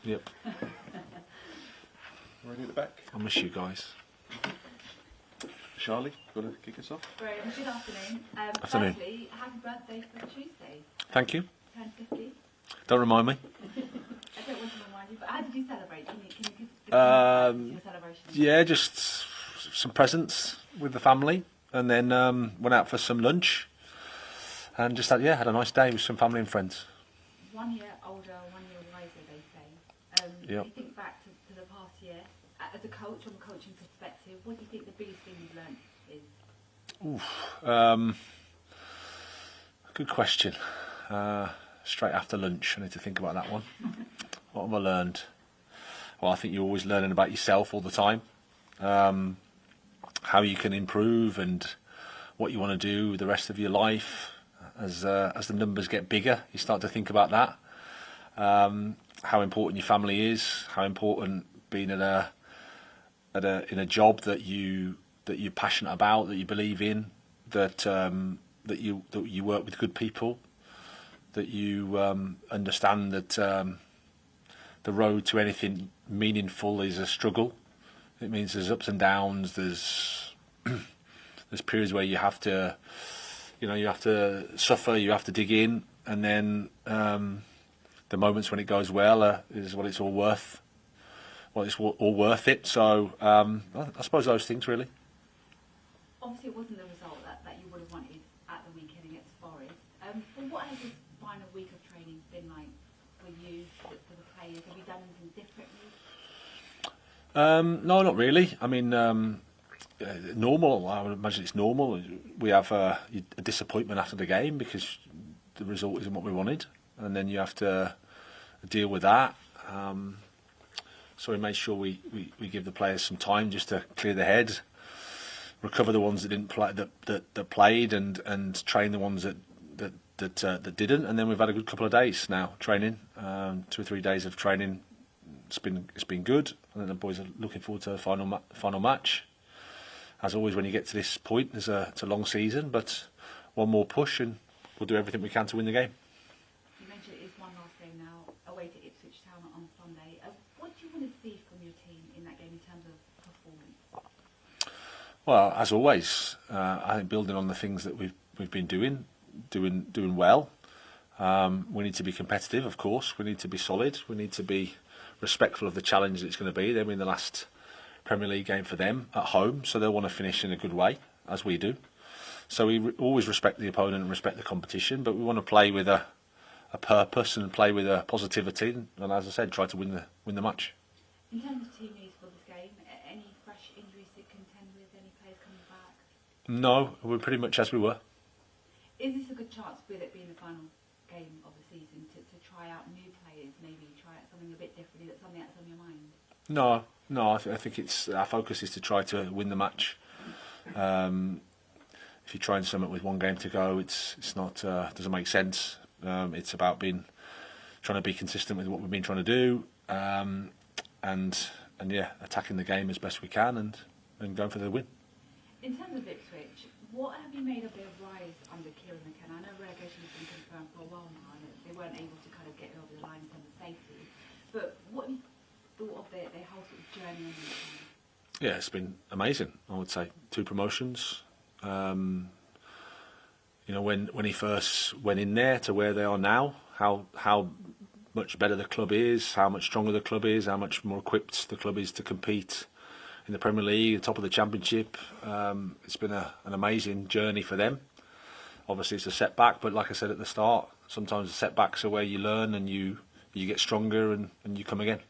Yep. Ready at the back. I miss you guys. Charlie, got to kick us off? Very good afternoon. Afternoon. Firstly, happy birthday for Tuesday. Thank you. Turned 50. Don't remind me. I don't want to remind you, but how did you celebrate? Can you give your celebration? Yeah, just some presents with the family, and then went out for some lunch, and just had a nice day with some family and friends. 1 year older, 1 year wiser, they say. Yep. You think back to the past year, as a coach, from a coaching perspective, what do you think the biggest thing you've learned is? Good question. Straight after lunch, I need to think about that one. What have I learned? Well, I think you're always learning about yourself all the time. How you can improve and what you want to do with the rest of your life. As the numbers get bigger, you start to think about that. How important your family is. How important being in a job that you're passionate about, that you believe in, that you work with good people, that you understand that the road to anything meaningful is a struggle. It means there's ups and downs. There's periods where you have to suffer. You have to dig in, and then the moments when it goes well is what it's all worth. Well, it's all worth it. So I suppose those things really. Obviously, it wasn't the result that you would have wanted at the weekend against Forest. But what has this final week of training been like for you, for the players? Have you done anything differently? No, not really. I mean, normal. I would imagine it's normal. We have a disappointment after the game because the result isn't what we wanted, and then you have to deal with that. So we made sure we give the players some time just to clear their heads, recover the ones that didn't play, that played, and train the ones that didn't. And then we've had a good couple of days now training, 2 or 3 days of training. It's been good, and the boys are looking forward to the final match. As always, when you get to this point, it's a long season, but one more push, and we'll do everything we can to win the game. You mentioned it is one last game now, away to Ipswich Town on Sunday. What do you want to see from your team in that game in terms of performance? Well, as always, I think building on the things that we've been doing well. We need to be competitive, of course. We need to be solid. We need to be respectful of the challenge that it's going to be. They're in the last Premier League game for them at home, so they'll want to finish in a good way, as we do. So we always respect the opponent and respect the competition, but we want to play with a purpose and play with a positivity, and as I said, try to win the match. In terms of team needs for this game, any fresh injuries to contend with, any players coming back? No, we're pretty much as we were. Is this a good chance, with it being the final game of the season, to try out new players, maybe try out something a bit differently, that's something that's on your mind? No, I think it's our focus is to try to win the match. If you try and sum it with one game to go, it's not doesn't make sense. It's about trying to be consistent with what we've been trying to do, and attacking the game as best we can and going for the win. In terms of Ipswich, what have you made of their rise under Kieran McKenna? I know relegation has been confirmed for a while now, and they weren't able to kind of get over the line in terms of safety. But what have you thought of their whole sort of journey on this time? Yeah, it's been amazing. I would say 2 promotions. When he first went in there to where they are now, how much better the club is, how much stronger the club is, how much more equipped the club is to compete in the Premier League, the top of the Championship. It's been an amazing journey for them. Obviously, it's a setback, but like I said at the start, sometimes the setbacks are where you learn and you get stronger and you come again.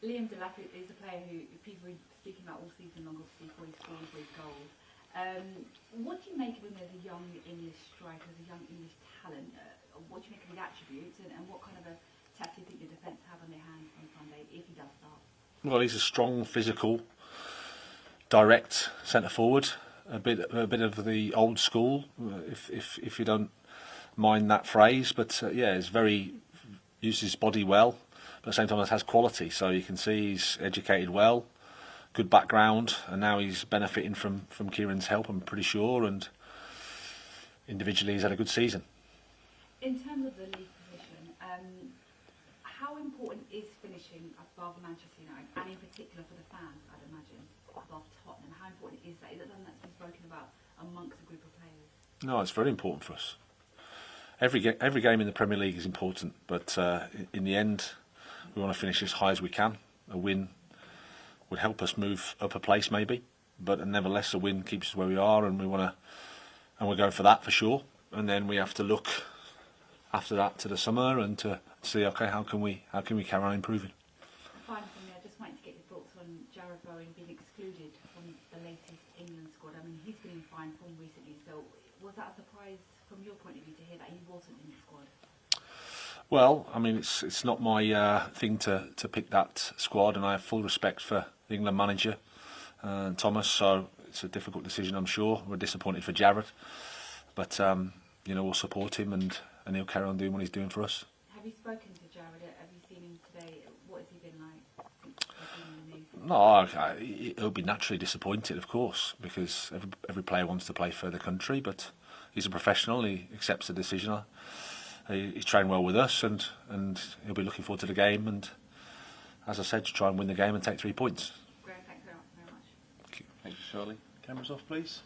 Liam Delap is a player who people have been speaking about all season long, obviously, for his scoring, for his goals. What do you make of him as a young English striker, as a young English talent? What do you make of his attributes, and what kind of a test do you think your defence have on their hands on Sunday if he does start? Well, he's a strong, physical, direct centre forward. A bit of the old school, if you don't mind that phrase. But he's uses his body well, but at the same time has quality. So you can see he's educated well. Good background, and now he's benefiting from Kieran's help, I'm pretty sure, and individually he's had a good season. In terms of the league position, how important important is finishing above Manchester United, and in particular for the fans, I'd imagine, above Tottenham? How important is that? Is it something that's been spoken about amongst a group of players? No, it's very important for us. Every game in the Premier League is important, but in the end, we want to finish as high as we can. A win would help us move up a place, maybe, but nevertheless, a win keeps us where we are, and we're going for that for sure. And then we have to look after that to the summer and to see, okay, how can we carry on improving. Final from me, I just wanted to get your thoughts on Jared Bowen being excluded from the latest England squad. I mean, he's been in fine form recently, so was that a surprise from your point of view to hear that he wasn't in the squad? Well, I mean, it's not my thing to pick that squad, and I have full respect for the England manager, Thomas, so it's a difficult decision, I'm sure. We're disappointed for Jared, but we'll support him, and he'll carry on doing what he's doing for us. Have you spoken to Jared? Have you seen him today? What has he been like since he's been in the news? No, he'll be naturally disappointed, of course, because every player wants to play for the country, but he's a professional. He accepts the decision. He's trained well with us, and he'll be looking forward to the game. And as I said, to try and win the game and take 3 points. Great, thanks very much. Thank you, Charlie. Cameras off, please.